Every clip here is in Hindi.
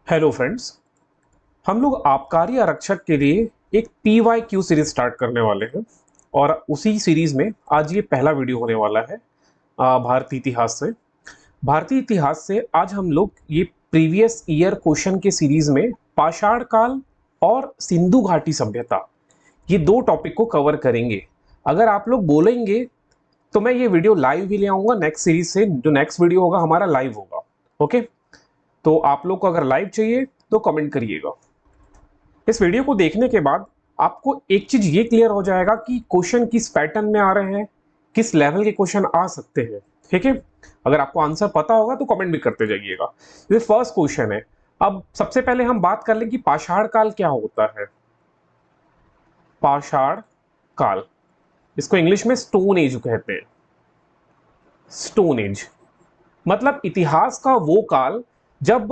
Hello friends. हम लोग आबकारी आरक्षक के लिए एक PYQ सीरीज स्टार्ट करने वाले हैं और उसी सीरीज में आज ये पहला वीडियो होने वाला है। भारतीय इतिहास से आज हम लोग ये प्रीवियस ईयर क्वेश्चन के सीरीज में पाषाण काल और सिंधु घाटी सभ्यता, ये दो टॉपिक को कवर करेंगे। अगर आप लोग बोलेंगे तो मैं ये वीडियो लाइव भी ले आऊंगा नेक्स्ट सीरीज से। जो नेक्स्ट वीडियो होगा हमारा लाइव होगा। ओके, तो आप लोग को अगर लाइव चाहिए तो कमेंट करिएगा। इस वीडियो को देखने के बाद आपको एक चीज ये क्लियर हो जाएगा कि क्वेश्चन किस पैटर्न में आ रहे हैं, किस लेवल के क्वेश्चन आ सकते हैं। ठीक है, अगर आपको आंसर पता होगा तो कमेंट भी करते जाइएगा। ये फर्स्ट क्वेश्चन है। अब सबसे पहले हम बात कर लें कि पाषाण काल क्या होता है। पाषाण काल, इसको इंग्लिश में स्टोन एज कहते हैं। स्टोन एज मतलब इतिहास का वो काल जब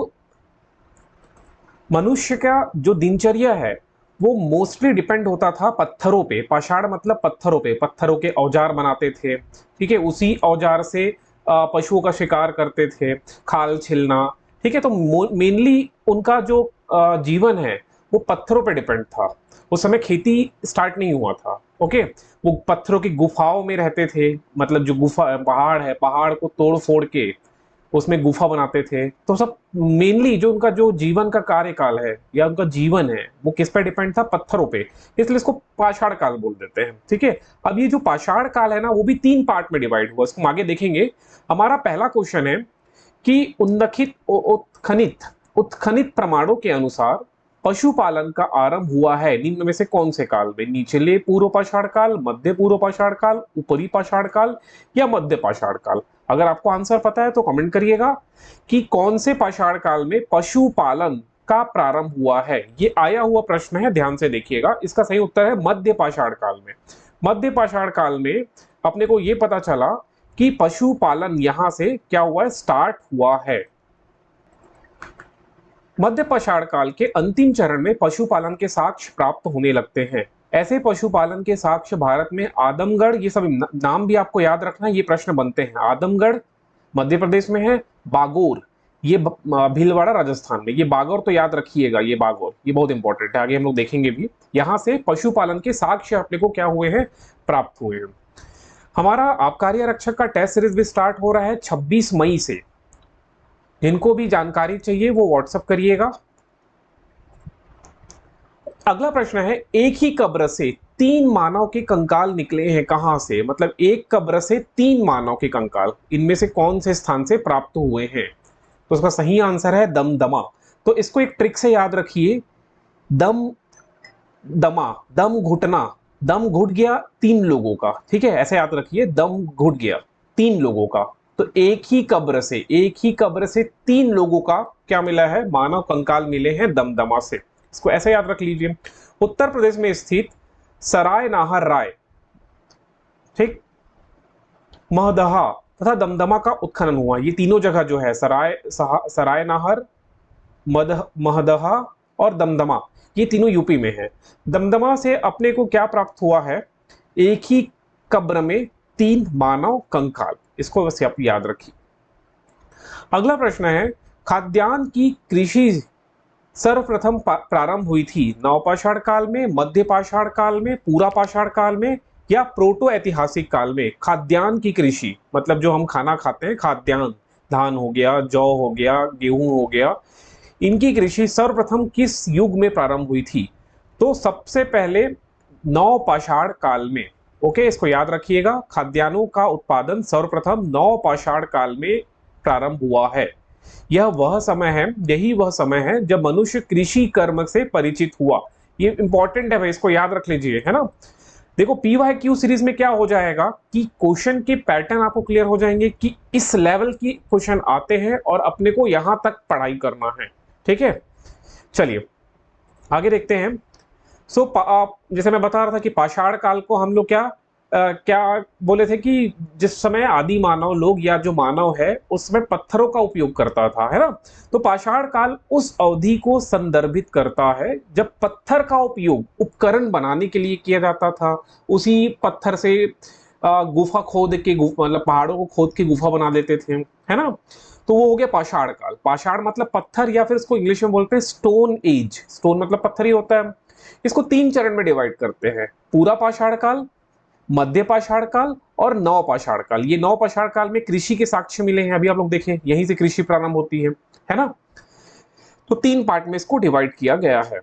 मनुष्य का जो दिनचर्या है वो मोस्टली डिपेंड होता था पत्थरों पे। पाषाण मतलब पत्थरों पे, पत्थरों के औजार बनाते थे। ठीक है, उसी औजार से पशुओं का शिकार करते थे, खाल छिलना। ठीक है, तो मेनली उनका जो जीवन है वो पत्थरों पे डिपेंड था। उस समय खेती स्टार्ट नहीं हुआ था। ओके, वो पत्थरों की गुफाओं में रहते थे। मतलब जो गुफा पहाड़ है, पहाड़ को तोड़ फोड़ के उसमें गुफा बनाते थे। तो सब मेनली जो उनका जो जीवन का कार्यकाल है या उनका जीवन है वो किस पे डिपेंड था? पत्थरों पे। इसलिए इसको पाषाण काल बोल देते हैं। ठीक है, अब ये जो पाषाण काल है ना वो भी 3 पार्ट में डिवाइड हुआ, इसको हम आगे देखेंगे। हमारा पहला क्वेश्चन है कि उल्लिखित उत्खनित उत्खनित प्रमाणों के अनुसार पशुपालन का आरंभ हुआ है निम्न में से कौन से काल में? निचले पूर्व पाषाण काल, मध्य पूर्व पाषाण काल, ऊपरी पाषाण काल या मध्य पाषाण काल? अगर आपको आंसर पता है तो कमेंट करिएगा कि कौन से पाषाण काल में पशुपालन का प्रारंभ हुआ है। ये आया हुआ प्रश्न है, ध्यान से देखिएगा। इसका सही उत्तर है मध्य पाषाण काल में। मध्य पाषाण काल में अपने को यह पता चला कि पशुपालन यहां से क्या हुआ है? स्टार्ट हुआ है। मध्य पाषाण काल के अंतिम चरण में पशुपालन के साक्ष्य प्राप्त होने लगते हैं। ऐसे पशुपालन के साक्ष्य भारत में आदमगढ़, ये सब नाम भी आपको याद रखना, ये प्रश्न बनते हैं। आदमगढ़ मध्य प्रदेश में है, बागोर ये भीलवाड़ा राजस्थान में। ये बागोर तो याद रखिएगा, ये बागोर ये बहुत इंपॉर्टेंट है, आगे हम लोग देखेंगे भी। यहां से पशुपालन के साक्ष्य अपने को क्या हुए हैं? प्राप्त हुए हैं। हमारा आबकारी आरक्षक का टेस्ट सीरीज भी स्टार्ट हो रहा है 26 मई से। जिनको भी जानकारी चाहिए वो व्हाट्सएप करिएगा। अगला प्रश्न है, एक ही कब्र से 3 मानव के कंकाल निकले हैं, कहां से? मतलब एक कब्र से 3 मानव के कंकाल इनमें से कौन से स्थान से प्राप्त हुए हैं? तो उसका सही आंसर है दमदमा। तो इसको एक ट्रिक से याद रखिए, दम दमा, दम घुटना, दम घुट गया 3 लोगों का। ठीक है, ऐसे याद रखिए, दम घुट गया 3 लोगों का। तो एक ही कब्र से 3 लोगों का क्या मिला है? मानव कंकाल मिले हैं दमदमा से। इसको ऐसे याद रख लीजिए। उत्तर प्रदेश में स्थित सराय नाहर राय, ठीक, महदहा तथा दमदमा का उत्खनन हुआ। ये तीनों जगह जो है सराय नाहर, महदहा और दमदमा, ये तीनों यूपी में है। दमदमा से अपने को क्या प्राप्त हुआ है? एक ही कब्र में 3 मानव कंकाल। इसको बस आप याद रखिए। अगला प्रश्न है, खाद्यान्न की कृषि सर्वप्रथम प्रारंभ हुई थी नवपाषाण काल में, मध्य पाषाण काल में, पूरा पाषाण काल में या प्रोटो ऐतिहासिक काल में? खाद्यान्न की कृषि मतलब जो हम खाना खाते हैं, खाद्यान्न, धान हो गया, जौ हो गया, गेहूं हो गया, इनकी कृषि सर्वप्रथम किस युग में प्रारंभ हुई थी? तो सबसे पहले नवपाषाण काल में। ओके, इसको याद रखिएगा, खाद्यान्नों का उत्पादन सर्वप्रथम नवपाषाण काल में प्रारंभ हुआ है। यही वह समय है जब मनुष्य कृषि कर्म से परिचित हुआ। ये इंपॉर्टेंट है भाई, इसको याद रख लीजिए, है ना। देखो PYQ सीरीज में क्या हो जाएगा कि क्वेश्चन के पैटर्न आपको क्लियर हो जाएंगे कि इस लेवल की क्वेश्चन आते हैं और अपने को यहां तक पढ़ाई करना है। ठीक है, चलिए आगे देखते हैं। जैसे मैं बता रहा था कि पाषाण काल को हम लोग क्या बोले थे कि जिस समय आदि मानव लोग या जो मानव है उसमें पत्थरों का उपयोग करता था, है ना। तो पाषाण काल उस अवधि को संदर्भित करता है जब पत्थर का उपयोग उपकरण बनाने के लिए किया जाता था। उसी पत्थर से गुफा खोद के मतलब पहाड़ों को खोद के गुफा बना देते थे, है ना। तो वो हो गया पाषाण काल। पाषाण मतलब पत्थर, या फिर इसको इंग्लिश में बोलते हैं स्टोन एज। स्टोन मतलब पत्थर ही होता है। इसको 3 चरण में डिवाइड करते हैं, पूरा पाषाण काल, मध्य पाषाण काल और नव पाषाण काल। ये नव पाषाण काल में कृषि के साक्ष्य मिले हैं, अभी आप लोग देखें यहीं से कृषि प्रारंभ होती है ना। तो 3 पार्ट में इसको डिवाइड किया गया है।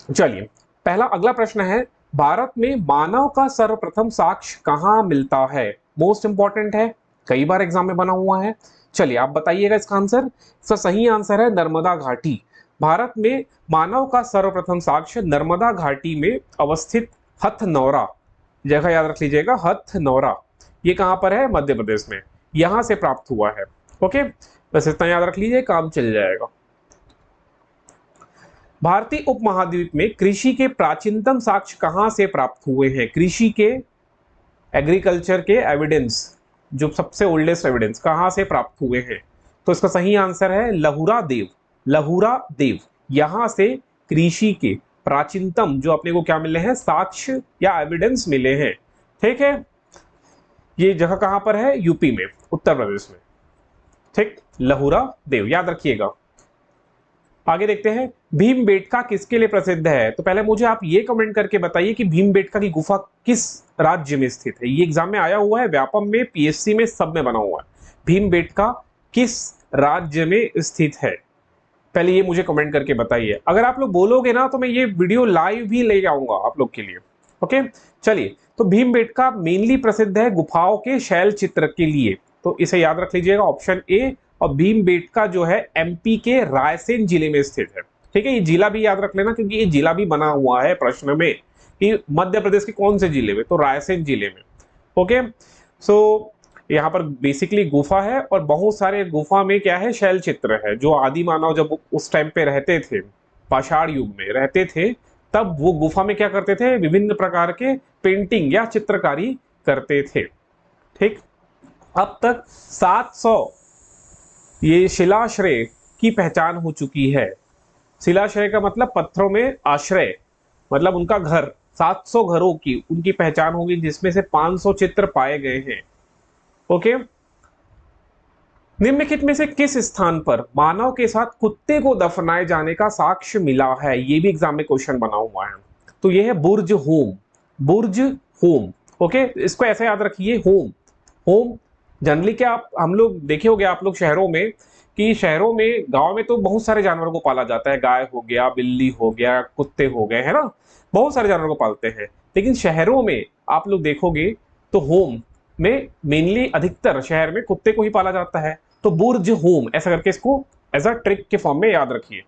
चलिए पहला अगला प्रश्न है, भारत में मानव का सर्वप्रथम साक्ष्य कहां मिलता है? मोस्ट इंपॉर्टेंट है, कई बार एग्जाम में बना हुआ है। चलिए आप बताइएगा इसका आंसर। इसका सही आंसर है नर्मदा घाटी। भारत में मानव का सर्वप्रथम साक्ष्य नर्मदा घाटी में अवस्थित हथनौरा, जगह याद रख लीजिएगा, हथनौरा। ये कहां पर है? मध्य प्रदेश में। यहां से प्राप्त हुआ है। ओके, बस इतना याद रख लीजिए, काम चल जाएगा। भारतीय उपमहाद्वीप में कृषि के प्राचीनतम साक्ष्य कहां से प्राप्त हुए हैं? कृषि के, एग्रीकल्चर के एविडेंस, जो सबसे ओल्डेस्ट एविडेंस कहां से प्राप्त हुए हैं? तो इसका सही आंसर है लहुरा देव। लहुरा देव, यहां से कृषि के प्राचीनतम जो अपने को क्या मिले हैं, साक्ष्य या एविडेंस मिले हैं। ठीक है, ये जगह कहां पर है? यूपी में, उत्तर प्रदेश में। ठीक, लहुरा देव याद रखिएगा। आगे देखते हैं, भीमबेटका किसके लिए प्रसिद्ध है? तो पहले मुझे आप ये कमेंट करके बताइए कि भीमबेटका की गुफा किस राज्य में स्थित है। ये एग्जाम में आया हुआ है, व्यापम में, पीएससी में, सब में बना हुआ है। भीमबेटका किस राज्य में स्थित है? पहले ये मुझे कमेंट करके बताइए। अगर आप लोग बोलोगे ना तो मैं ये वीडियो लाइव भी ले जाऊंगा आप लोग के लिए। ओके, चलिए, तो भीमबेटका मेनली प्रसिद्ध है गुफाओं के शैल चित्र के लिए, तो इसे याद रख लीजिएगा, ऑप्शन ए। और भीमबेटका जो है एमपी के रायसेन जिले में स्थित है। ठीक है, ये जिला भी याद रख लेना, क्योंकि ये जिला भी बना हुआ है प्रश्न में कि मध्य प्रदेश के कौन से जिले में, तो रायसेन जिले में। ओके, सो यहाँ पर बेसिकली गुफा है, और बहुत सारे गुफा में क्या है, शैल चित्र है। जो आदि मानव जब उस टाइम पे रहते थे, पाषाण युग में रहते थे, तब वो गुफा में क्या करते थे, विभिन्न प्रकार के पेंटिंग या चित्रकारी करते थे। ठीक, अब तक 700 ये शिलाश्रय की पहचान हो चुकी है। शिलाश्रय का मतलब पत्थरों में आश्रय, मतलब उनका घर। 700 घरों की उनकी पहचान होगी, जिसमें से 500 चित्र पाए गए हैं। ओके, निम्नलिखित में से किस स्थान पर मानव के साथ कुत्ते को दफनाए जाने का साक्ष्य मिला है? ये भी एग्जाम में क्वेश्चन बना हुआ है। तो ये है बुर्ज होम। बुर्ज होम, ओके, इसको ऐसे याद रखिए, होम। होम जनरली क्या हम लोग देखे होंगे आप लोग शहरों में, कि शहरों में, गांव में तो बहुत सारे जानवरों को पाला जाता है। गाय हो गया, बिल्ली हो गया, कुत्ते हो गए, है ना, बहुत सारे जानवरों को पालते हैं। लेकिन शहरों में आप लोग देखोगे तो होम में मेनली अधिकतर शहर में कुत्ते को ही पाला जाता है। तो बुर्ज होम ऐसा करके इसको एज अ ट्रिक के फॉर्म में याद रखिए।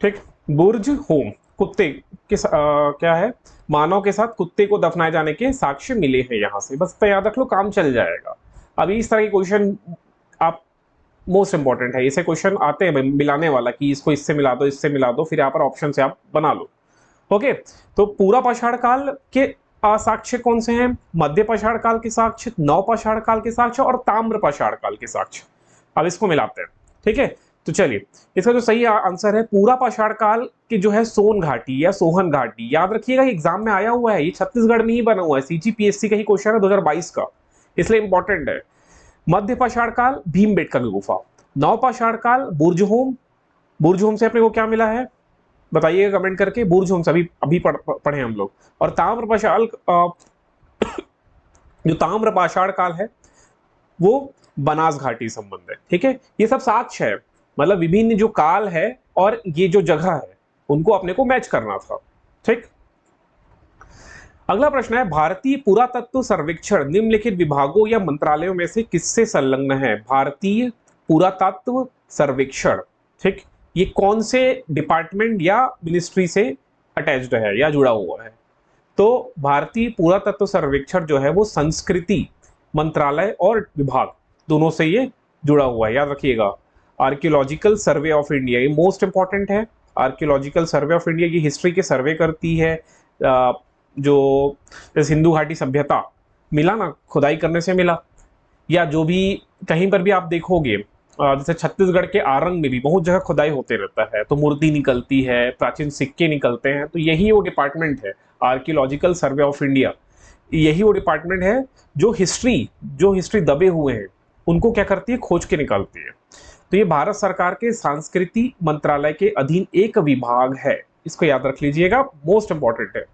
ठीक, बुर्ज होम, कुत्ते के क्या है, मानव के साथ कुत्ते को दफनाए जाने के साक्ष्य मिले हैं यहां से। बस तो याद रख लो, काम चल जाएगा। अभी इस तरह के क्वेश्चन आप, मोस्ट इंपॉर्टेंट है, इसे क्वेश्चन आते हैं मिलाने वाला, कि इसको इससे मिला दो, इससे मिला दो, फिर यहाँ पर ऑप्शन से आप बना लो। ओके, तो पूरा पाषाण काल के साक्ष्य कौन से हैं? मध्य पाषाण काल के साक्ष्य, नव पाषाण काल के साक्ष्य और ताम्र पाषाण काल के साक्ष्य। अब इसको मिलाते हैं। ठीक है, तो चलिए, इसका जो सही आंसर है पूरा पाषाण काल की जो है सोन घाटी या सोहन घाटी। याद रखिएगा, एग्जाम में आया हुआ है, ये छत्तीसगढ़ में ही बना हुआ है, सीजीपीएससी का ही क्वेश्चन है 2022 का, इसलिए इंपॉर्टेंट है। मध्य पाषाण काल भीमबेटका की गुफा, नव पाषाण काल बुर्ज होम। बुर्ज होम से अपने को क्या मिला है बताइएगा कमेंट करके, बुर्ज होम से अभी पढ़े हम लोग। और ताम्र पाषाण, जो ताम्र पाषाण काल है वो बनास घाटी संबंध है। ठीक है, ये सब साक्ष्य है, मतलब विभिन्न जो काल है और ये जो जगह है उनको अपने को मैच करना था। ठीक, अगला प्रश्न है, भारतीय पुरातत्व सर्वेक्षण निम्नलिखित विभागों या मंत्रालयों में से किससे संलग्न है? भारतीय पुरातत्व सर्वेक्षण, ठीक, ये कौन से डिपार्टमेंट या मिनिस्ट्री से अटैच्ड है या जुड़ा हुआ है? तो भारतीय पुरातत्व सर्वेक्षण जो है वो संस्कृति मंत्रालय और विभाग दोनों से ये जुड़ा हुआ है, याद रखिएगा। आर्कियोलॉजिकल सर्वे ऑफ इंडिया, ये मोस्ट इंपॉर्टेंट है। आर्कियोलॉजिकल सर्वे ऑफ इंडिया की हिस्ट्री के सर्वे करती है। जो सिंधु घाटी सभ्यता मिला ना, खुदाई करने से मिला, या जो भी कहीं पर भी आप देखोगे, जैसे छत्तीसगढ़ के आरंग में भी बहुत जगह खुदाई होते रहता है, तो मूर्ति निकलती है, प्राचीन सिक्के निकलते हैं, तो यही वो डिपार्टमेंट है, आर्कियोलॉजिकल सर्वे ऑफ इंडिया। यही वो डिपार्टमेंट है जो हिस्ट्री दबे हुए हैं उनको क्या करती है, खोज के निकालती है। तो ये भारत सरकार के संस्कृति मंत्रालय के अधीन एक विभाग है, इसको याद रख लीजिएगा, मोस्ट इंपॉर्टेंट है।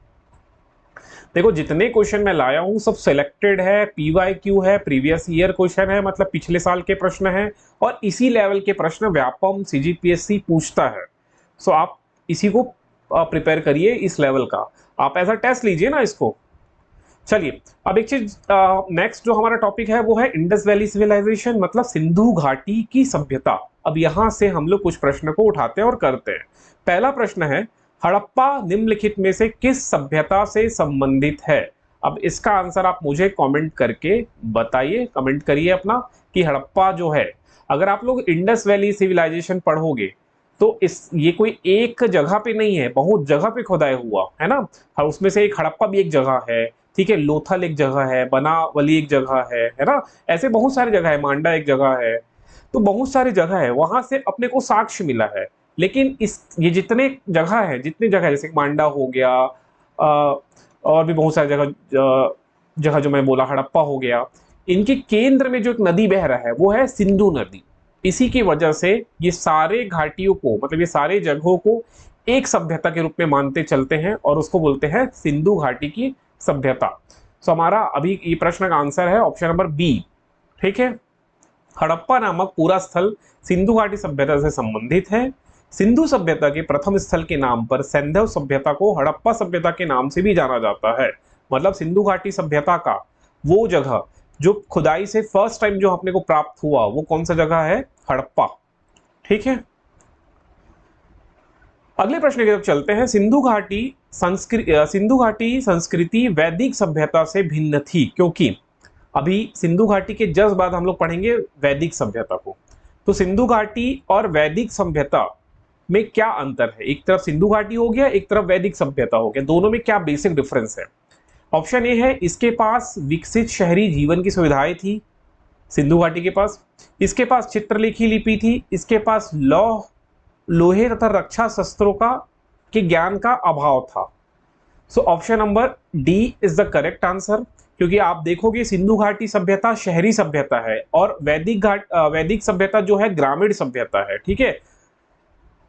देखो जितने क्वेश्चन मैं लाया हूं सब सिलेक्टेड है, पीवाईक्यू है, प्रीवियस ईयर क्वेश्चन है, मतलब पिछले साल के प्रश्न है, और इसी लेवल के प्रश्न व्यापम सीजीपीएससी पूछता है। सो आप इसी को प्रिपेयर करिए, इस लेवल का आप ऐसा टेस्ट लीजिए ना इसको। चलिए अब एक चीज, नेक्स्ट जो हमारा टॉपिक है वो है इंडस वैली सिविलाइजेशन, मतलब सिंधु घाटी की सभ्यता। अब यहां से हम लोग कुछ प्रश्न को उठाते हैं और करते हैं। पहला प्रश्न है, हड़प्पा निम्नलिखित में से किस सभ्यता से संबंधित है? अब इसका आंसर आप मुझे कमेंट करके बताइए, कमेंट करिए अपना कि हड़प्पा जो है, अगर आप लोग इंडस वैली सिविलाइजेशन पढ़ोगे तो इस ये कोई एक जगह पे नहीं है, बहुत जगह पे खुदाई हुआ है ना। उसमें से एक हड़प्पा भी एक जगह है, ठीक है, लोथल एक जगह है, बनावली एक जगह है ना, ऐसे बहुत सारी जगह है, मांडा एक जगह है, तो बहुत सारी जगह है, वहां से अपने को साक्ष्य मिला है। लेकिन इस ये जितने जगह है, जितनी जगह जैसे मांडा हो गया, और भी बहुत सारी जगह जो मैं बोला, हड़प्पा हो गया, इनके केंद्र में जो एक नदी बह रहा है वो है सिंधु नदी। इसी की वजह से ये सारे घाटियों को, मतलब ये सारे जगहों को एक सभ्यता के रूप में मानते चलते हैं और उसको बोलते हैं सिंधु घाटी की सभ्यता। सो हमारा अभी ये प्रश्न का आंसर है ऑप्शन नंबर बी, ठीक है। हड़प्पा नामक पूरा स्थल सिंधु घाटी सभ्यता से संबंधित है। सिंधु सभ्यता के प्रथम स्थल के नाम पर सैंधव सभ्यता को हड़प्पा सभ्यता के नाम से भी जाना जाता है। मतलब सिंधु घाटी सभ्यता का वो जगह जो खुदाई से फर्स्ट टाइम जो अपने को प्राप्त हुआ वो कौन सा जगह है? हड़प्पा, ठीक है। अगले प्रश्न की तरफ चलते हैं। सिंधु घाटी संस्कृति वैदिक सभ्यता से भिन्न थी क्योंकि, अभी सिंधु घाटी के जस्ट बाद हम लोग पढ़ेंगे वैदिक सभ्यता को। तो सिंधु घाटी और वैदिक सभ्यता में क्या अंतर है? एक तरफ सिंधु घाटी हो गया, एक तरफ वैदिक सभ्यता हो गया, दोनों में क्या बेसिक डिफरेंस है? ऑप्शन ए है, इसके पास विकसित शहरी जीवन की सुविधाएं थी सिंधु घाटी के पास, इसके पास चित्रलेखी लिपि थी, इसके पास लोहे तथा रक्षा शस्त्रों का के ज्ञान का अभाव था। So option number D is the correct answer, क्योंकि आप देखोगे सिंधु घाटी सभ्यता शहरी सभ्यता है और वैदिक सभ्यता जो है ग्रामीण सभ्यता है, ठीक है।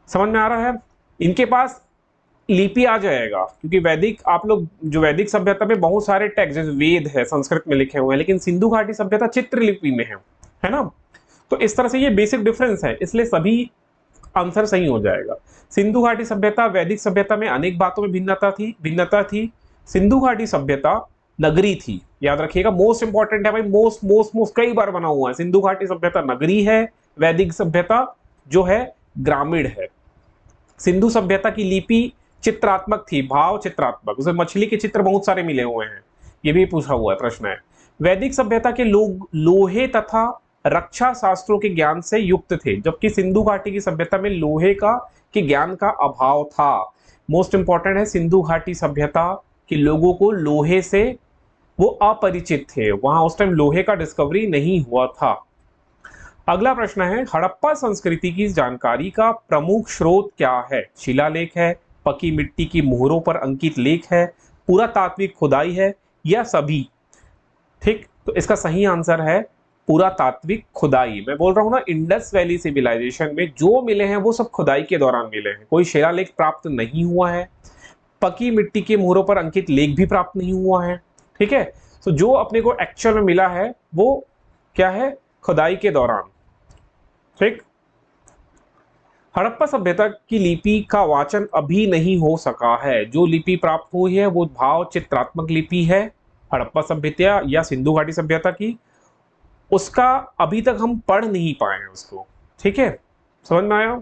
समझ में आ रहा है? इनके पास लिपि आ जाएगा क्योंकि वैदिक, आप लोग जो वैदिक सभ्यता में बहुत सारे टेक्स्ट जैसे वेद है संस्कृत में लिखे हुए हैं, लेकिन सिंधु घाटी सभ्यता चित्रलिपि में है ना। तो इस तरह से ये बेसिक डिफरेंस है, इसलिए सभी आंसर सही हो जाएगा। सिंधु घाटी सभ्यता वैदिक सभ्यता में अनेक बातों में भिन्नता थी। सिंधु घाटी सभ्यता नगरी थी, याद रखिएगा, मोस्ट इंपॉर्टेंट है भाई, मोस्ट कई बार बना हुआ है। सिंधु घाटी सभ्यता नगरी है, वैदिक सभ्यता जो है ग्रामीण है। सिंधु सभ्यता की लिपि चित्रात्मक थी, भाव चित्रात्मक, उसमें मछली के चित्र बहुत सारे मिले हुए हैं, ये भी पूछा हुआ है प्रश्न है। वैदिक सभ्यता के लोग लोहे तथा रक्षा शास्त्रों के ज्ञान से युक्त थे, जबकि सिंधु घाटी की सभ्यता में लोहे के ज्ञान का अभाव था। मोस्ट इंपॉर्टेंट है, सिंधु घाटी सभ्यता के लोगों को लोहे से वो अपरिचित थे, वहां उस टाइम लोहे का डिस्कवरी नहीं हुआ था। अगला प्रश्न है, हड़प्पा संस्कृति की जानकारी का प्रमुख स्रोत क्या है? शिलालेख है, पकी मिट्टी की मोहरों पर अंकित लेख है, पुरातात्विक खुदाई है, या सभी? ठीक, तो इसका सही आंसर है पुरातात्विक खुदाई। मैं बोल रहा हूं ना, इंडस वैली सिविलाइजेशन में जो मिले हैं वो सब खुदाई के दौरान मिले हैं, कोई शिलालेख प्राप्त नहीं हुआ है, पकी मिट्टी के मोहरों पर अंकित लेख भी प्राप्त नहीं हुआ है, ठीक है। तो जो अपने को एक्चुअल में मिला है वो क्या है? खुदाई के दौरान, ठीक। हड़प्पा सभ्यता की लिपि का वाचन अभी नहीं हो सका है, जो लिपि प्राप्त हुई है वो भाव चित्रात्मक लिपि है हड़प्पा सभ्यता या सिंधु घाटी सभ्यता की, उसका अभी तक हम पढ़ नहीं पाए हैं उसको, ठीक है। समझ में आया?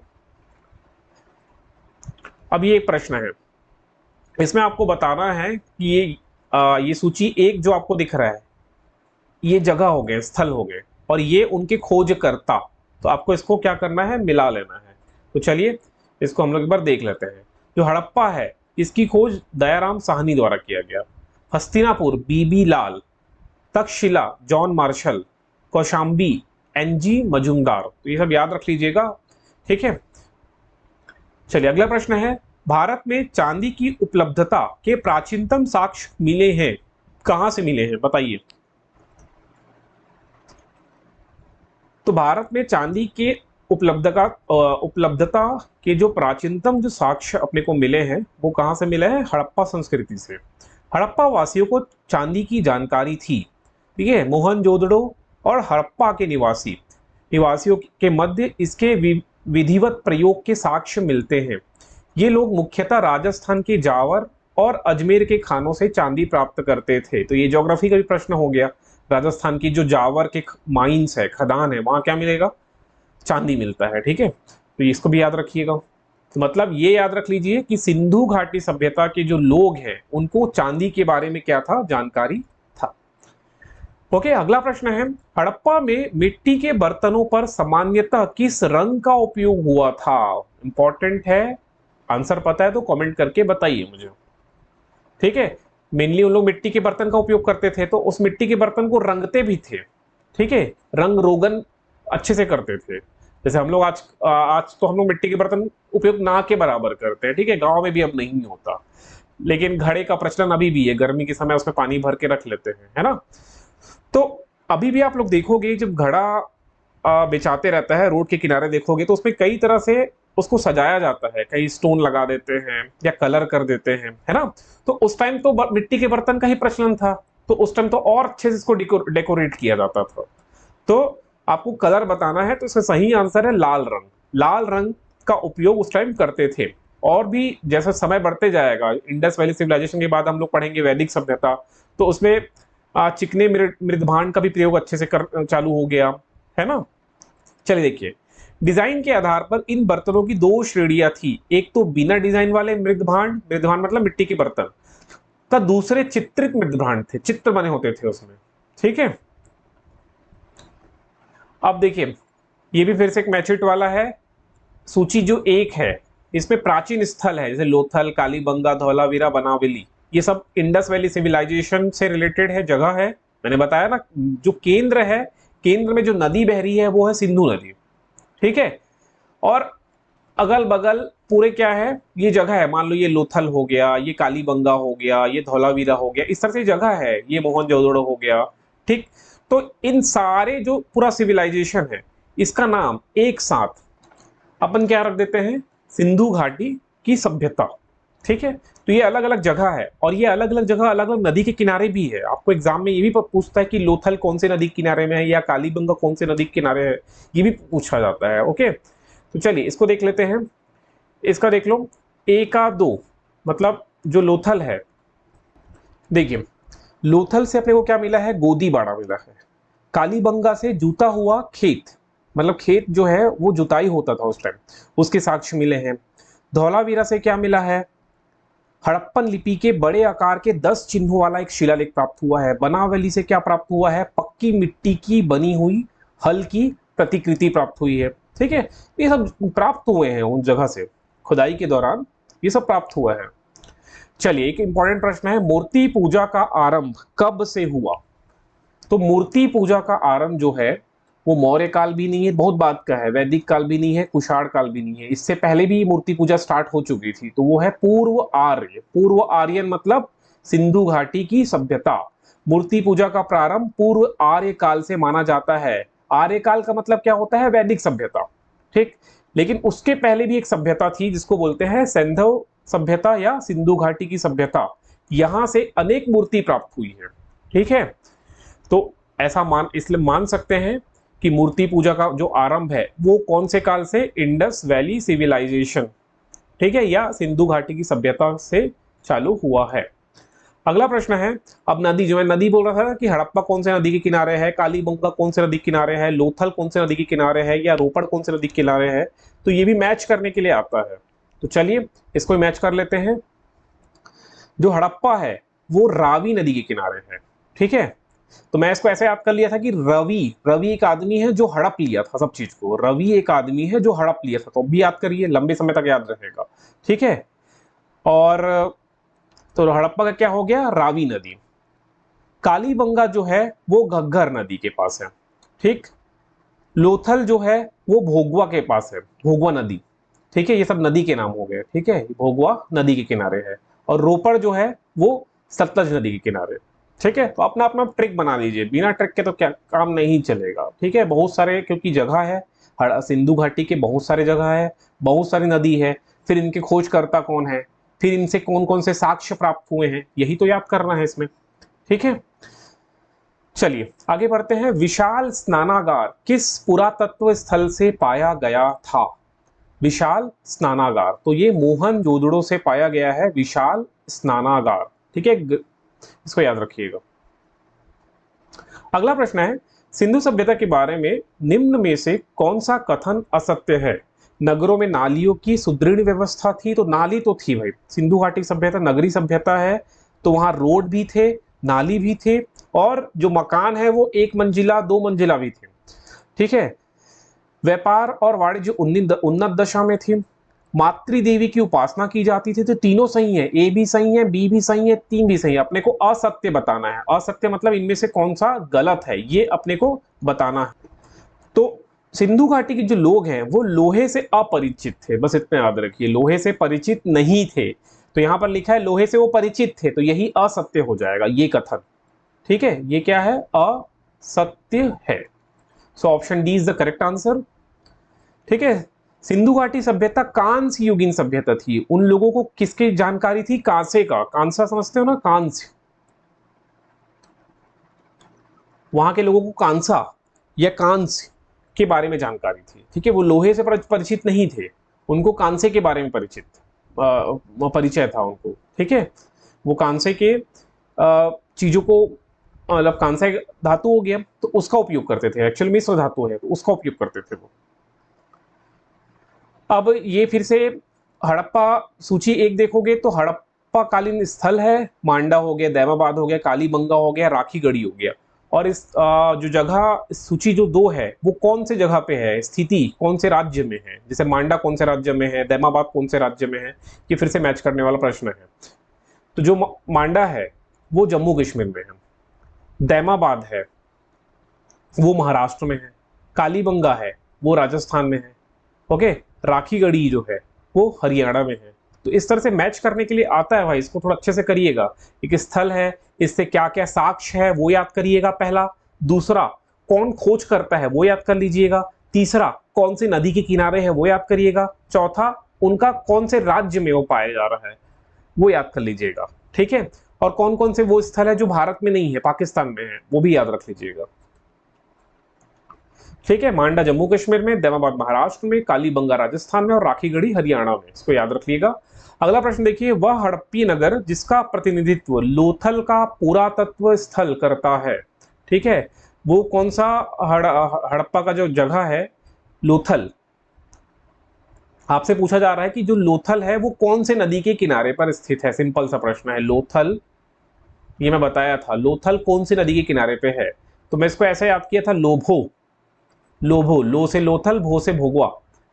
अब ये एक प्रश्न है, इसमें आपको बताना है कि ये सूची एक जो आपको दिख रहा है, ये जगह हो गए, स्थल हो गए, और ये उनके खोजकर्ता, तो आपको इसको क्या करना है? मिला लेना है। तो चलिए इसको हम लोग एक बार देख लेते हैं। जो हड़प्पा है इसकी खोज दयाराम साहनी द्वारा किया गया, Hastinapur B B Lal, Taxila John Marshall, Kaushambi N G Majumdar, तो ये सब याद रख लीजिएगा, ठीक है। चलिए अगला प्रश्न है, भारत में चांदी की उपलब्धता के प्राचीनतम साक्ष्य मिले हैं, कहां से मिले हैं बताइए? तो भारत में चांदी के उपलब्धता के जो प्राचीनतम जो साक्ष्य अपने को मिले हैं वो कहाँ से मिले हैं? हड़प्पा संस्कृति से। हड़प्पा वासियों को चांदी की जानकारी थी, ठीक है। मोहनजोदड़ो और हड़प्पा के निवासियों के मध्य इसके विधिवत प्रयोग के साक्ष्य मिलते हैं। ये लोग मुख्यतः राजस्थान के जावर और अजमेर के खानों से चांदी प्राप्त करते थे। तो ये ज्योग्राफी का भी प्रश्न हो गया। राजस्थान की जो जावर के माइंस है, खदान है, वहां क्या मिलेगा? चांदी मिलता है, ठीक है। तो इसको भी याद रखिएगा। तो मतलब ये याद रख लीजिए कि सिंधु घाटी सभ्यता के जो लोग हैं उनको चांदी के बारे में क्या था? जानकारी था। ओके, अगला प्रश्न है, हड़प्पा में मिट्टी के बर्तनों पर सामान्यतः किस रंग का उपयोग हुआ था? इंपॉर्टेंट है, आंसर पता है तो कमेंट करके बताइए मुझे, ठीक है। मेनली उन लोग मिट्टी के बर्तन का उपयोग करते थे, तो उस मिट्टी के बर्तन को रंगते भी थे, ठीक है। रंग रोगन अच्छे से करते थे। जैसे हम लोग आज तो हम लोग मिट्टी के बर्तन उपयोग ना के बराबर करते हैं, ठीक है। गांव में भी अब नहीं होता, लेकिन घड़े का प्रचलन अभी भी है। गर्मी के समय उसमें पानी भर के रख लेते हैं, है ना। तो अभी भी आप लोग देखोगे जब घड़ा बेचाते रहता है, रोड के किनारे देखोगे तो उसमें कई तरह से उसको सजाया जाता है। कई स्टोन लगा देते हैं या कलर कर देते हैं, है ना। तो उस टाइम तो मिट्टी के बर्तन का ही प्रचलन था, तो उस टाइम तो और अच्छे से इसको डेकोरेट किया जाता था। तो आपको कलर बताना है तो इसका सही आंसर है लाल रंग। लाल रंग का उपयोग उस टाइम करते थे। और भी जैसे समय बढ़ते जाएगा, इंडस वैली सिविलाइजेशन के बाद हम लोग पढ़ेंगे वैदिक सभ्यता, तो उसमें चिकने मृदभांड का भी प्रयोग अच्छे से चालू हो गया, है ना। चलिए देखिए, डिजाइन के आधार पर इन बर्तनों की दो श्रेणियां थी। एक तो बिना डिजाइन वाले मृदभांड, मृदभांड मतलब मिट्टी के बर्तन का, दूसरे चित्रित मृदभांड थे, चित्र बने होते थे उसमें, ठीक है। अब देखिए, ये भी फिर से एक मैचिट वाला है। सूची जो एक है इसमें प्राचीन स्थल है, जैसे लोथल, कालीबंगा, धौलावीरा, बनावली, ये सब इंडस वैली सिविलाइजेशन से रिलेटेड है, जगह है। मैंने बताया ना, जो केंद्र है, केंद्र में जो नदी बह रही है वो है सिंधु नदी, ठीक है। और अगल बगल पूरे क्या है, ये जगह है। मान लो ये लोथल हो गया, ये कालीबंगा हो गया, ये धौलावीरा हो गया, इस तरह से जगह है। ये मोहनजोदड़ो हो गया, ठीक। तो इन सारे जो पूरा सिविलाइजेशन है, इसका नाम एक साथ अपन क्या रख देते हैं? सिंधु घाटी की सभ्यता, ठीक है। तो ये अलग अलग जगह है, और ये अलग अलग जगह अलग अलग नदी के किनारे भी है। आपको एग्जाम में ये भी पूछता है कि लोथल कौन से नदी के किनारे में है या कालीबंगा कौन से नदी के किनारे है, ये भी पूछा जाता है। ओके, तो चलिए इसको देख लेते हैं। इसका देख लो, एका दो मतलब जो लोथल है, देखिए लोथल से अपने को क्या मिला है? गोदी बाड़ा मिला है। कालीबंगा से जूता हुआ खेत, मतलब खेत जो है वो जुताई होता था उस टाइम, उसके साक्ष्य मिले हैं। धौलावीरा से क्या मिला है? हड़प्पन लिपि के बड़े आकार के 10 चिन्हों वाला एक शिलालेख प्राप्त हुआ है। बनावली से क्या प्राप्त हुआ है? पक्की मिट्टी की बनी हुई हल की प्रतिकृति प्राप्त हुई है, ठीक है। ये सब प्राप्त हुए हैं उन जगह से, खुदाई के दौरान ये सब प्राप्त हुआ है। चलिए, एक इंपॉर्टेंट प्रश्न है, मूर्ति पूजा का आरंभ कब से हुआ? तो मूर्ति पूजा का आरंभ जो है वो मौर्य काल भी नहीं है, बहुत बाद का है। वैदिक काल भी नहीं है, कुषाण काल भी नहीं है। इससे पहले भी मूर्ति पूजा स्टार्ट हो चुकी थी। तो वो है पूर्व आर्य। पूर्व आर्यन मतलब सिंधु घाटी की सभ्यता। मूर्ति पूजा का प्रारंभ पूर्व आर्य काल से माना जाता है। आर्य काल का मतलब क्या होता है? वैदिक सभ्यता, ठीक। लेकिन उसके पहले भी एक सभ्यता थी जिसको बोलते हैं सैंधव सभ्यता या सिंधु घाटी की सभ्यता। यहां से अनेक मूर्ति प्राप्त हुई है, ठीक है। तो ऐसा इसलिए मान सकते हैं कि मूर्ति पूजा का जो आरंभ है वो कौन से काल से? इंडस वैली सिविलाइजेशन, ठीक है, या सिंधु घाटी की सभ्यता से चालू हुआ है। अगला प्रश्न है, अब नदी, जो मैं नदी बोल रहा था ना कि हड़प्पा कौन से नदी के किनारे है, कालीबंगा कौन से नदी के किनारे है, लोथल कौन से नदी के किनारे है, या रोपड़ कौन से नदी के किनारे है, तो ये भी मैच करने के लिए आता है। तो चलिए इसको मैच कर लेते हैं। जो हड़प्पा है वो रावी नदी के किनारे है, ठीक है। तो मैं इसको ऐसे याद कर लिया था कि रवि एक आदमी है जो हड़प लिया था सब चीज को। रवि एक आदमी है जो हड़प लिया था, तो भी याद करिए, लंबे समय तक याद रहेगा, ठीक है। और तो हड़प्पा का क्या हो गया? रावी नदी। कालीबंगा जो है वो घग्गर नदी के पास है, ठीक। लोथल जो है वो भोगवा के पास है, भोगवा नदी, ठीक है। ये सब नदी के नाम हो गए, ठीक है। भोगवा नदी के किनारे है। और रोपड़ जो है वो सतलज नदी के किनारे। ठीक है, तो अपना अपना ट्रिक बना लीजिए, बिना ट्रिक के तो क्या काम नहीं चलेगा। ठीक है, बहुत सारे क्योंकि जगह है, सिंधु घाटी के बहुत सारे जगह है, बहुत सारी नदी है, फिर इनके खोजकर्ता कौन है, फिर इनसे कौन कौन से साक्ष्य प्राप्त हुए हैं, यही तो याद करना है इसमें। ठीक है, चलिए आगे बढ़ते हैं। विशाल स्नानागार किस पुरातत्व स्थल से पाया गया था? विशाल स्नानागार, तो ये मोहनजोदड़ो से पाया गया है विशाल स्नानागार। ठीक है, इसको याद रखिएगा। अगला प्रश्न है, सिंधु सभ्यता के बारे में निम्न में से कौन सा कथन असत्य है? नगरों में नालियों की सुदृढ़ व्यवस्था थी, तो नाली तो थी भाई, सिंधु घाटी सभ्यता नगरी सभ्यता है, तो वहां रोड भी थे, नाली भी थे, और जो मकान है वो एक मंजिला दो मंजिला भी थे। ठीक है, व्यापार और वाणिज्य उन्नत दशा में थी, मातृ देवी की उपासना की जाती थी, तो तीनों सही है, ए भी सही है, बी भी सही है, तीन भी सही है। अपने को असत्य बताना है, असत्य मतलब इनमें से कौन सा गलत है ये अपने को बताना है। तो सिंधु घाटी के जो लोग हैं वो लोहे से अपरिचित थे, बस इतना याद रखिए, लोहे से परिचित नहीं थे, तो यहां पर लिखा है लोहे से वो परिचित थे, तो यही असत्य हो जाएगा ये कथन। ठीक है, ये क्या है? असत्य है। So option D is the correct answer. ठीक है, सिंधु घाटी सभ्यता कांस्य युगीन सभ्यता थी, उन लोगों को किसकी जानकारी थी? कांसे का, कांसा समझते हो ना, कांस्य, वहां के लोगों को कांसा या कांस्य के बारे में जानकारी थी। ठीक है, वो लोहे से परिचित नहीं थे, उनको कांसे के बारे में परिचय था उनको। ठीक है, वो कांसे के चीजों को, मतलब कांसा धातु हो गया तो उसका उपयोग करते थे, एक्चुअल मिश्र धातु है तो उसका उपयोग करते थे वो। अब ये फिर से हड़प्पा सूची एक देखोगे तो हड़प्पा कालीन स्थल है, मांडा हो गया, दैमाबाद हो गया, कालीबंगा हो गया, राखीगढ़ी हो गया। और इस जो जगह सूची जो दो है वो कौन से जगह पे है, स्थिति कौन से राज्य में है, जैसे मांडा कौन से राज्य में है, दैमाबाद कौन से राज्य में है, ये फिर से मैच करने वाला प्रश्न है। तो जो मांडा है वो जम्मू कश्मीर में है, दैमाबाद है वो महाराष्ट्र में है, कालीबंगा है वो राजस्थान में है, ओके, राखीगढ़ी जो है वो हरियाणा में है। तो इस तरह से मैच करने के लिए आता है भाई, इसको थोड़ा अच्छे से करिएगा। एक स्थल है, इससे क्या क्या साक्ष्य है वो याद करिएगा पहला, दूसरा कौन खोज करता है वो याद कर लीजिएगा, तीसरा कौन सी नदी के किनारे है वो याद करिएगा, चौथा उनका कौन से राज्य में वो पाया जा रहा है वो याद कर लीजिएगा। ठीक है, और कौन कौन से वो स्थल है जो भारत में नहीं है, पाकिस्तान में है, वो भी याद रख लीजिएगा। ठीक है, मांडा जम्मू कश्मीर में, दैमाबाद महाराष्ट्र में, कालीबंगा राजस्थान में और राखीगढ़ी हरियाणा में, इसको याद रखिएगा। अगला प्रश्न देखिए, वह हड़प्पी नगर जिसका प्रतिनिधित्व लोथल का पुरातत्व स्थल करता है। ठीक है, वो कौन सा हड़प्पा का जो जगह है लोथल, आपसे पूछा जा रहा है कि जो लोथल है वो कौन से नदी के किनारे पर स्थित है, सिंपल सा प्रश्न है। लोथल, ये मैं बताया था, लोथल कौन सी नदी के किनारे पे है, तो मैं इसको ऐसे याद किया था, लोभो, लोभो, लो से लोथल, भो से भोगवा।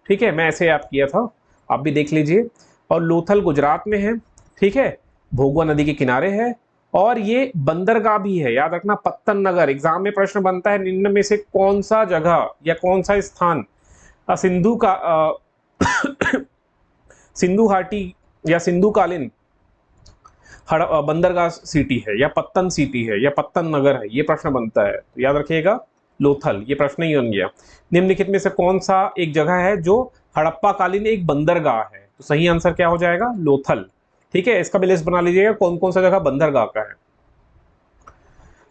ठीक है, मैं ऐसे याद किया था, आप भी देख लीजिए। और लोथल गुजरात में है, ठीक है, भोगवा नदी के किनारे है, और ये बंदरगाह भी है, याद रखना, पत्तन नगर। एग्जाम में प्रश्न बनता है निम्न में से कौन सा जगह या कौन सा स्थान सिंधु का सिंधु घाटी या सिंधु कालीन बंदरगाह सिटी है या पत्तन सिटी है या पत्तन नगर है, ये प्रश्न बनता है, तो याद रखिएगा लोथल, ये प्रश्न ही बन गया। निम्नलिखित में से कौन सा एक जगह है जो हड़प्पा कालीन एक बंदरगाह है, तो सही आंसर क्या हो जाएगा? लोथल। ठीक है, इसका भी लिस्ट बना लीजिएगा कौन कौन सा जगह बंदरगाह का है।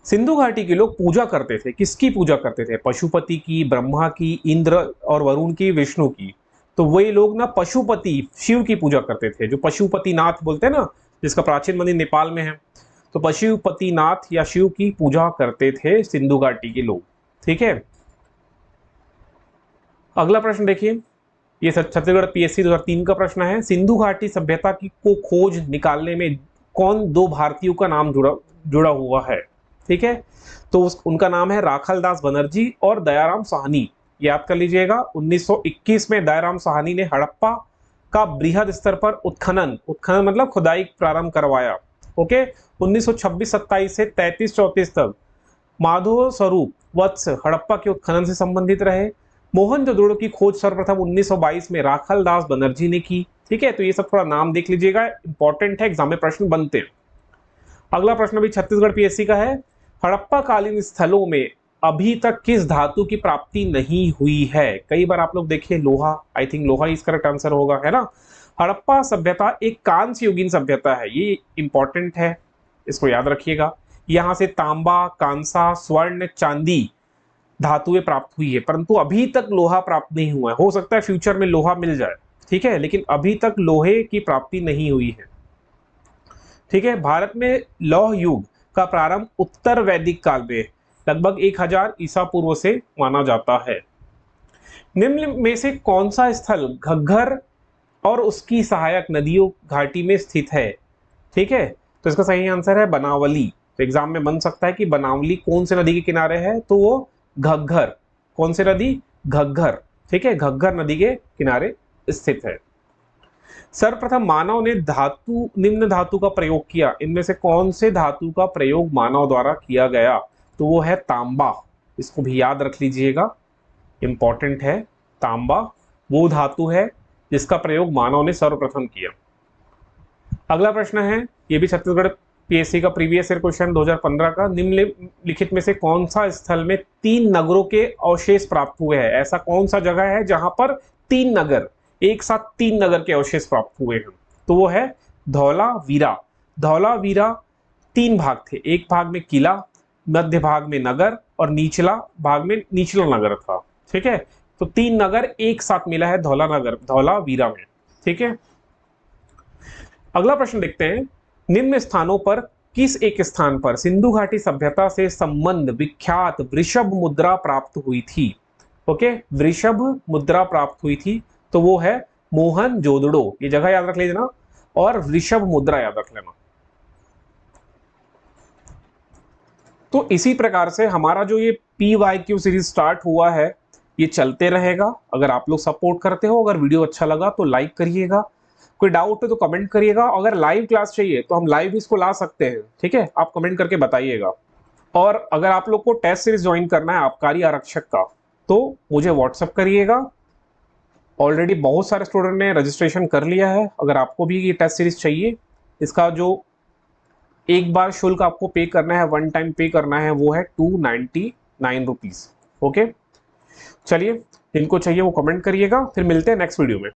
सिंधु घाटी के लोग पूजा करते थे, किसकी पूजा करते थे? पशुपति की, ब्रह्मा की, इंद्र और वरुण की, विष्णु की। तो वही लोग ना पशुपति शिव की पूजा करते थे, जो पशुपतिनाथ बोलते हैं ना, जिसका प्राचीन मंदिर नेपाल में है, तो पशुपतिनाथ या शिव की पूजा करते थे सिंधु घाटी के लोग। ठीक है, अगला प्रश्न देखिए, ये छत्तीसगढ़ पीएससी 2003 का प्रश्न है। सिंधु घाटी सभ्यता की को खोज निकालने में कौन दो भारतीयों का नाम जुड़ा हुआ है? ठीक है, तो उनका नाम है राखल दास बनर्जी और दयाराम साहनी, याद कर लीजिएगा। 1921 में दयाराम साहनी ने हड़प्पा का बृहद स्तर पर उत्खनन मतलब खुदाई प्रारंभ करवाया। ओके, 1926-27 से 33-34 तक माधव स्वरूप वत्स हड़प्पा के उत्खनन से संबंधित रहे। मोहनजोदड़ो की खोज सर्वप्रथम 1922 में राखल दास बनर्जी ने की। ठीक है, तो ये सब थोड़ा नाम देख लीजिएगा, इंपॉर्टेंट है, एग्जाम में प्रश्न बनते हैं। अगला प्रश्न भी छत्तीसगढ़ पीएससी का है। हड़प्पा कालीन स्थलों में अभी तक किस धातु की प्राप्ति नहीं हुई है? कई बार आप लोग देखिए लोहा, आई थिंक लोहा इस करेक्ट आंसर होगा, है ना। हड़प्पा सभ्यता एक कांस्य युगीन सभ्यता है, ये इंपॉर्टेंट है, इसको याद रखिएगा। यहां से तांबा, कांसा, स्वर्ण, चांदी धातुएं प्राप्त हुई है, परंतु अभी तक लोहा प्राप्त नहीं हुआ है। हो सकता है फ्यूचर में लोहा मिल जाए, ठीक है, लेकिन अभी तक लोहे की प्राप्ति नहीं हुई है, ठीक है। भारत में लौह युग का प्रारंभ उत्तर वैदिक काल में लगभग 1000 ईसा पूर्व से माना जाता है। निम्न में से कौन सा स्थल घग्गर और उसकी सहायक नदियों घाटी में स्थित है? ठीक है, तो इसका सही आंसर है बनावली। तो एग्जाम में बन सकता है कि बनावली कौन से नदी के किनारे है, तो वो घग्गर। कौन सी नदी? घग्गर, ठीक है, घग्गर नदी के किनारे स्थित है। सर्वप्रथम मानव ने निम्न धातु का प्रयोग किया, इनमें से कौन से धातु का प्रयोग मानव द्वारा किया गया? तो वो है तांबा। इसको भी याद रख लीजिएगा, इंपॉर्टेंट है। तांबा वो धातु है जिसका प्रयोग मानव ने सर्वप्रथम किया। अगला प्रश्न है, ये भी छत्तीसगढ़ पीएससी का प्रीवियस ईयर क्वेश्चन 2015 का। निम्नलिखित में से कौन सा स्थल में 3 नगरों के अवशेष प्राप्त हुए हैं? ऐसा कौन सा जगह है जहां पर 3 नगर, एक साथ 3 नगर के अवशेष प्राप्त हुए हैं? तो वो है धौलावीरा। धौलावीरा 3 भाग थे, एक भाग में किला, मध्य भाग में नगर और निचला भाग में निचला नगर था, ठीक है। तो 3 नगर एक साथ मिला है धौलावीरा में, ठीक है। अगला प्रश्न देखते हैं, निम्न स्थानों पर किस एक स्थान पर सिंधु घाटी सभ्यता से संबंध विख्यात वृषभ मुद्रा प्राप्त हुई थी? ओके, वृषभ मुद्रा प्राप्त हुई थी, तो वो है मोहनजोदड़ो। ये जगह याद रख लीजिए ना, और वृषभ मुद्रा याद रख लेना। तो इसी प्रकार से हमारा जो ये PYQ सीरीज स्टार्ट हुआ है, ये चलते रहेगा। अगर आप लोग सपोर्ट करते हो, अगर वीडियो अच्छा लगा तो लाइक करिएगा, कोई डाउट है तो कमेंट करिएगा। अगर लाइव क्लास चाहिए तो हम लाइव इसको ला सकते हैं, ठीक है, आप कमेंट करके बताइएगा। और अगर आप लोग को टेस्ट सीरीज ज्वाइन करना है आबकारी आरक्षक का, तो मुझे व्हाट्सएप करिएगा। ऑलरेडी बहुत सारे स्टूडेंट ने रजिस्ट्रेशन कर लिया है। अगर आपको भी ये टेस्ट सीरीज चाहिए, इसका जो एक बार शुल्क आपको पे करना है, 1 टाइम पे करना है, वो है 299 रुपीज। ओके, चलिए, जिनको चाहिए वो कमेंट करिएगा, फिर मिलते हैं नेक्स्ट वीडियो में।